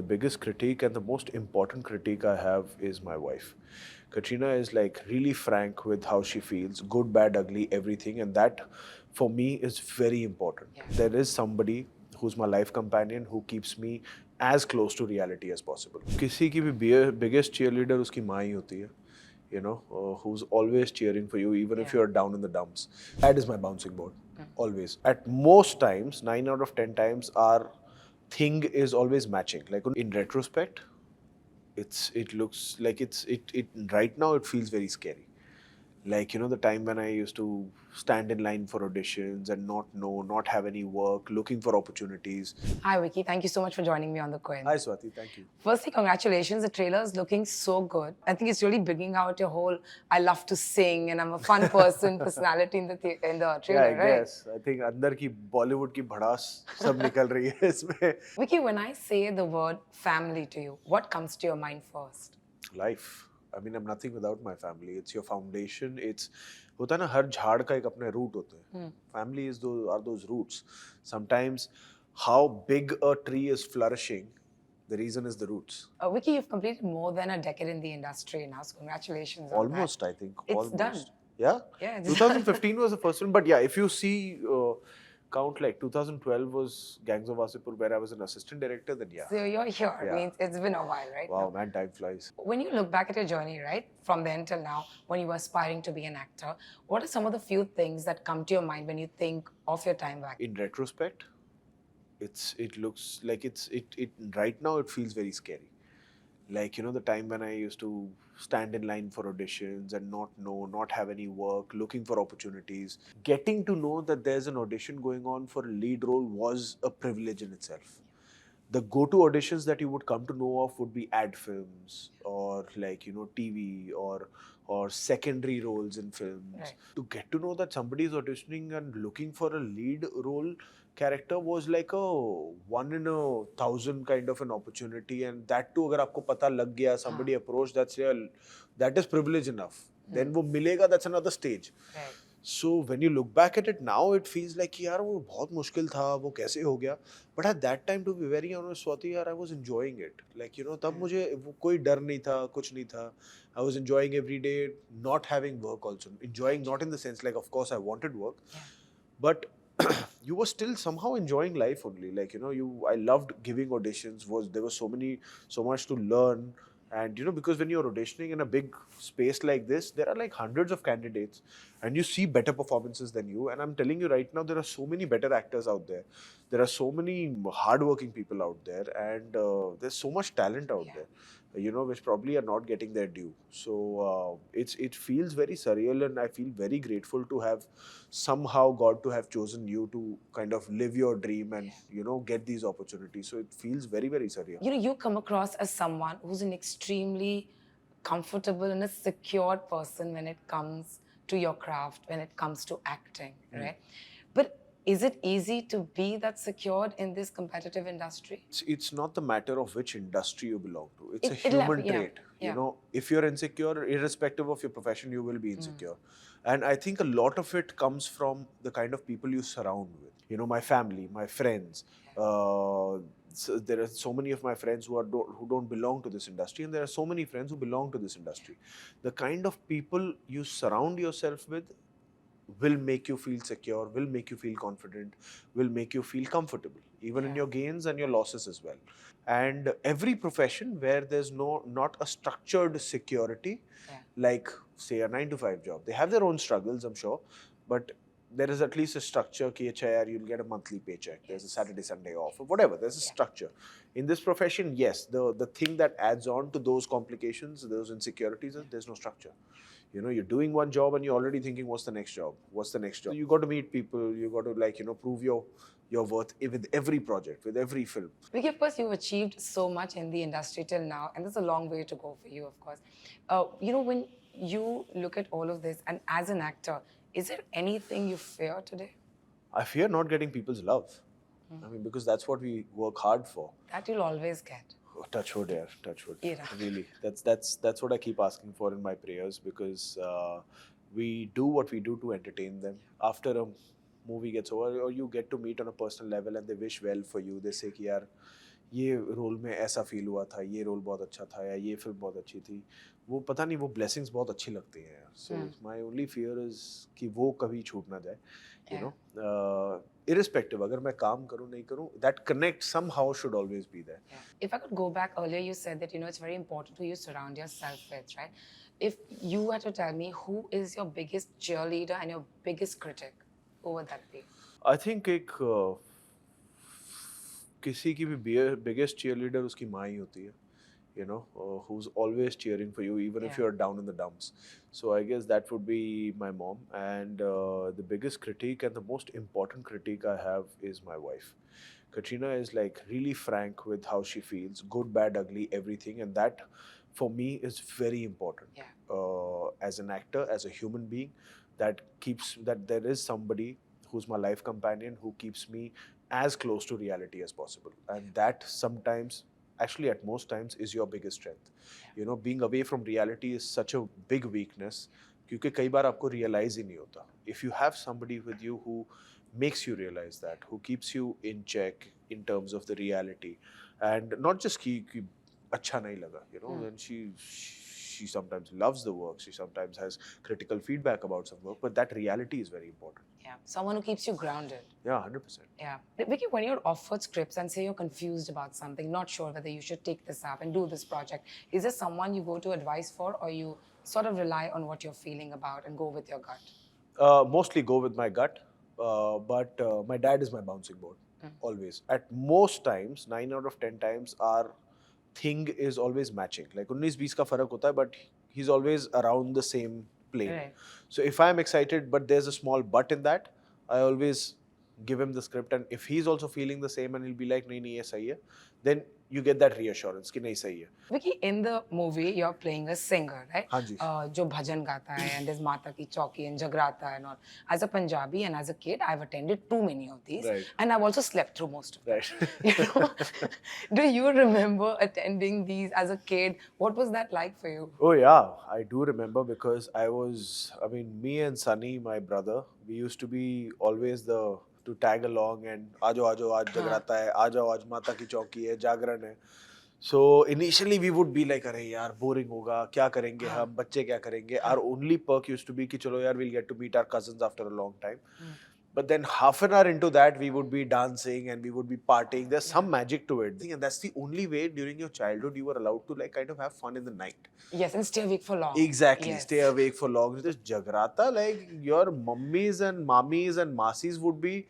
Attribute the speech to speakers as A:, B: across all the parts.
A: the biggest critique and the most important critique I have is my wife. Katrina is like really frank with how she feels, good, bad, ugly, everything, and that for me is very important.
B: Yeah.
A: There is somebody who's my life companion who keeps me as close to reality as possible. किसी की भी biggest cheerleader उसकी माँ ही होती है, you know, who's always cheering for you even if
B: Yeah.
A: you're down in the dumps. That is my bouncing board, always. At most times, 9 out of 10 times, our thing is always matching. Like in retrospect, it looks like it right now it feels very scary. Like, you know, the time when I used to stand in line for auditions and not have any work, looking for opportunities.
B: Hi, Vicky. Thank you so much for joining me on the Quint.
A: Hi, Swati. Thank you.
B: Firstly, congratulations. The trailer is looking so good. I think it's really bringing out your whole I love to sing and I'm a fun person personality in the trailer,
A: Yeah, I
B: right?
A: guess. I think अंदर की Bollywood की भड़ास सब निकल रही है इसमें.
B: Vicky, when I say the word family to you, what comes to your mind first?
A: Life. I mean, I'm nothing without my family. It's your foundation. It's होता है ना, हर झाड़ का एक अपने root होते हैं. Family are those roots. Sometimes how big a tree is flourishing, the reason is the roots.
B: Vicky, you've completed more than a decade in the industry now, so congratulations on
A: Almost,
B: that.
A: I think.
B: It's
A: almost.
B: done.
A: Yeah?
B: Yeah, it's
A: 2015 was the first one. But yeah, if you see, count like 2012 was Gangs of Wasipur, where I was an assistant director, then yeah.
B: So you're here.
A: Yeah.
B: Means it's been a while, right?
A: Wow, man, time flies.
B: When you look back at your journey, right, from then till now, when you were aspiring to be an actor, what are some of the few things that come to your mind when you think of your time back?
A: In retrospect, it looks like it right now it feels very scary. Like, you know, the time when I used to stand in line for auditions and not have any work, looking for opportunities. Getting to know that there's an audition going on for a lead role was a privilege in itself. The go-to auditions that you would come to know of would be ad films or like, you know, TV or secondary roles in films.
B: Right.
A: To get to know that somebody is auditioning and looking for a lead role character was like a 1 in 1,000 kind of an opportunity, and that too, अगर आपको पता लग गया, somebody approached, that is privilege enough. Then वो मिलेगा, that's another stage.
B: Right.
A: So when you look back at it now, it feels like यार वो बहुत मुश्किल था, वो कैसे हो गया. But at that time, to be very honest, Swati, यार I was enjoying it. Like, you know, तब मुझे वो कोई डर नहीं था, कुछ नहीं था. I was enjoying every day, not having work also. Enjoying not in the sense like, of course, I wanted work, but you were still somehow enjoying life only. Like, you know, I loved giving auditions. There was so much to learn. And, you know, because when you're auditioning in a big space like this, there are like hundreds of candidates and you see better performances than you. And I'm telling you right now, there are so many better actors out there. There are so many hardworking people out there, and there's so much talent out there, you know, which probably are not getting their due. So it feels very surreal, and I feel very grateful to have somehow God to have chosen you to kind of live your dream and, you know, get these opportunities. So it feels very, very surreal.
B: You know, you come across as someone who's an extremely comfortable and a secured person when it comes to your craft, when it comes to acting, right? But is it easy to be that secured in this competitive industry?
A: It's not the matter of which industry you belong to. It's a
B: It'll
A: human
B: happen, yeah,
A: trait. You
B: yeah.
A: know, if you're insecure, irrespective of your profession, you will be insecure. And I think a lot of it comes from the kind of people you surround with. You know, my family, my friends. So there are so many of my friends who don't belong to this industry, and there are so many friends who belong to this industry. The kind of people you surround yourself with will make you feel secure, will make you feel confident, will make you feel comfortable, even in your gains and your losses as well. And every profession where there's not a structured security, like say a 9 to 5 job, they have their own struggles, I'm sure, but there is at least a structure ki acha yaar, you'll get a monthly paycheck, there's a Saturday, Sunday off, or whatever, there's a structure. In this profession, yes, the thing that adds on to those complications, those insecurities, is there's no structure. You know, you're doing one job and you're already thinking, what's the next job? What's the next job? You got to meet people, you got to, like, you know, prove your worth with every project, with every film.
B: Vicky, of course, you've achieved so much in the industry till now, and there's a long way to go for you, of course. You know, when you look at all of this, and as an actor, is there anything you fear today?
A: I fear not getting people's love. I mean, because that's what we work hard for.
B: That you'll always get.
A: Oh, touch wood, yeah, touch wood.
B: Yeah.
A: Really, that's what I keep asking for in my prayers, because we do what we do to entertain them. After a movie gets over, or you get to meet on a personal level, and they wish well for you. They say, "Ki yaar, ये role में ऐसा feel हुआ था, ये role बहुत अच्छा था, या ये फिल्म बहुत अच्छी थी, वो पता नहीं, वो ब्लेसिंग्स बहुत अच्छी लगती हैं यार. So my only fear is कि वो कभी छूट ना जाए, यू नो. Irrespective, अगर मैं काम करूँ नहीं करूँ, that connect somehow should always be there.
B: Yeah. If I could go back earlier, you said that it's very important who you surround yourself with, right? If you were to tell me who is your biggest cheerleader and your biggest critic, who would that be?
A: I think एक किसी की भी biggest cheerleader उसकी माँ ही होती है, you know, who's always cheering for you even if you're down in the dumps. So I guess that would be my mom. And the biggest critique and the most important critique I have is my wife. Katrina is like really frank with how she feels, good, bad, ugly, everything, and that for me is very important. As an actor, as a human being, that there is somebody who's my life companion who keeps me as close to reality as possible, and that sometimes, actually at most times, is your biggest strength. You know, being away from reality is such a big weakness, क्योंकि कई बार आपको realize ही नहीं होता. If you have somebody with you who makes you realize that, who keeps you in check in terms of the reality, and not just कि अच्छा नहीं लगा, you know, then she sometimes loves the work, she sometimes has critical feedback about some work, but that reality is very important.
B: Yeah, someone who keeps you grounded.
A: Yeah, 100%.
B: Yeah. Vicky, when you're offered scripts and say you're confused about something, not sure whether you should take this up and do this project, is there someone you go to advice for, or you sort of rely on what you're feeling about and go with your gut?
A: Mostly go with my gut, but my dad is my bouncing board, always. At most times, 9 out of 10 times, our thing is always matching. Like 19-20 का फर्क होता है, but he's always around the same plane.
B: Right.
A: So if I'm excited, but there's a small but in that, I always give him the script, and if he's also feeling the same and he'll be like, नहीं नहीं ये सही है, then you get that reassurance कि नहीं सही है.
B: Vicky, in the movie, you're playing a singer, right?
A: हाँ जी.
B: जो भजन गाता है, and there's Mata Ki Chauki and Jagrata and all. As a Punjabi and as a kid, I've attended too many of these,
A: Right.
B: and I've also slept through most of them.
A: Right.
B: You know? Do you remember attending these as a kid? What was that like for you?
A: Oh yeah, I do remember, because me and Sunny, my brother, we used to be always to tag along and आजो आज जगराता है, आजो आज माता की चौकी है, जागरण है. So initially we would be like, अरे यार boring होगा, क्या करेंगे हम, बच्चे क्या करेंगे. Our only perk used to be कि चलो यार, we'll get to meet our cousins after a long time. But then half an hour into that, we would be dancing and we would be partying. There's some magic to it. And that's the only way during your childhood you were allowed to like kind of have fun in the night.
B: Yes, and stay awake for long.
A: Exactly,
B: Yes.
A: stay awake for long. This Jagrata, like your mummies and mommies and masis would be,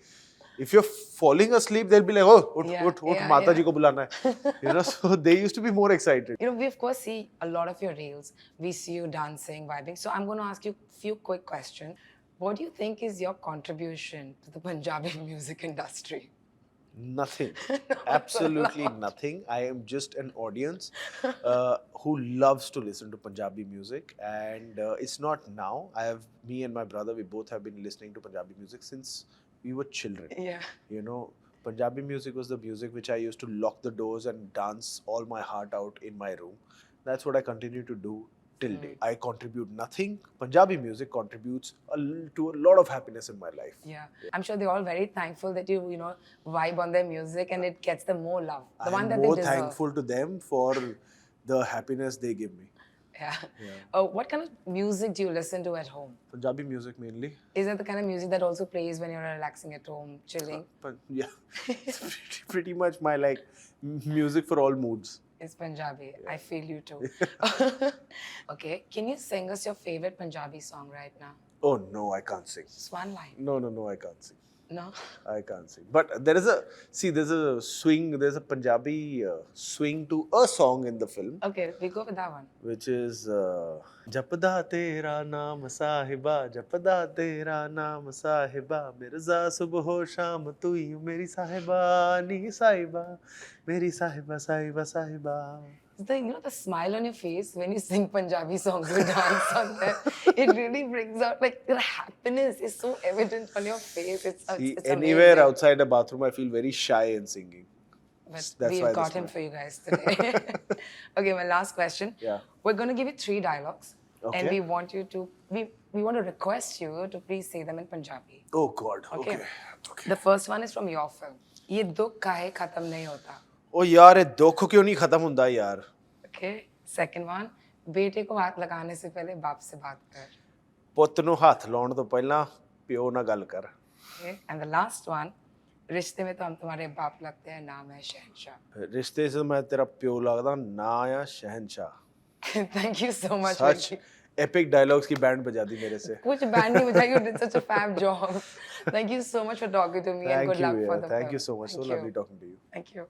A: if you're falling asleep, they'll be like, oh, ut, Mata ji ko bulana hai. You know, so they used to be more excited.
B: You know, we of course see a lot of your reels. We see you dancing, vibing. So I'm going to ask you a few quick questions. What do you think is your contribution to the Punjabi music industry?
A: Nothing. Absolutely nothing. I am just an audience who loves to listen to Punjabi music, and it's not now. Me and my brother, we both have been listening to Punjabi music since we were children.
B: Yeah.
A: You know, Punjabi music was the music which I used to lock the doors and dance all my heart out in my room. That's what I continue to do till date. I contribute nothing. Punjabi music contributes to a lot of happiness in my life.
B: Yeah. I'm sure they're all very thankful that you know, vibe on their music and it gets them more love. The one that they
A: I'm more
B: deserve.
A: thankful to them for the happiness they give me.
B: Yeah. What kind of music do you listen to at home?
A: Punjabi music mainly.
B: Is that the kind of music that also plays when you're relaxing at home, chilling?
A: Yeah. It's pretty much my like music for all moods.
B: It's Punjabi. I feel you too. Okay. Can you sing us your favorite Punjabi song right now?
A: Oh no, I can't sing.
B: Just one line.
A: No, I can't sing.
B: No?
A: I can't sing. But there's a swing, there's a Punjabi swing to a song in the film.
B: Okay, we go with that one.
A: Which is Japda Tera Naam Sahiba, Japda Tera Naam Sahiba, Mirza Subho Sham Tui Meri Sahiba, Ni Sahiba, Meri Sahiba, Sahiba, Sahiba.
B: The smile on your face when you sing Punjabi songs or dance on them, it really brings out like the happiness is so evident on your face. It's
A: anywhere
B: amazing.
A: outside a bathroom, I feel very shy in singing.
B: But
A: That's
B: we've
A: why
B: got him for you guys today. Okay, my last question.
A: Yeah.
B: We're going to give you 3 dialogues.
A: Okay.
B: And we want you to, we want to request you to please say them in Punjabi.
A: Oh God. Okay.
B: The first one is from your film. ये दुख काहे खत्म नहीं होता.
A: ओ यार ये दुख क्यों नहीं खत्म हुंदा यार.
B: Okay. Second one, बेटे को हाथ लगाने से पहले बाप से बात कर.
A: ਪੁੱਤ ਨੂੰ ਹੱਥ ਲਾਉਣ ਤੋਂ ਪਹਿਲਾਂ ਪਿਓ ਨਾਲ ਗੱਲ ਕਰ.
B: Okay. And the last one, रिश्ते में तो हम तुम्हारे बाप लगते हैं, नाम है शहनशाह.
A: ਰਿਸ਼ਤੇ 'ਚ ਮੈਂ ਤੇਰਾ ਪਿਓ ਲੱਗਦਾ, ਨਾਂ ਆ ਸ਼ਹਿਨशाह.
B: Thank you so much.
A: Such
B: Vicky.
A: Epic dialogues की बैंड बजा दी मेरे से.
B: कुछ बैंड नहीं बजाई, you did such a fab job. Thank you so much for talking to me and
A: Thank
B: good
A: you,
B: luck for
A: yeah.
B: the
A: Thank
B: film.
A: you so much. So
B: Thank you.
A: lovely talking to you.
B: Thank you.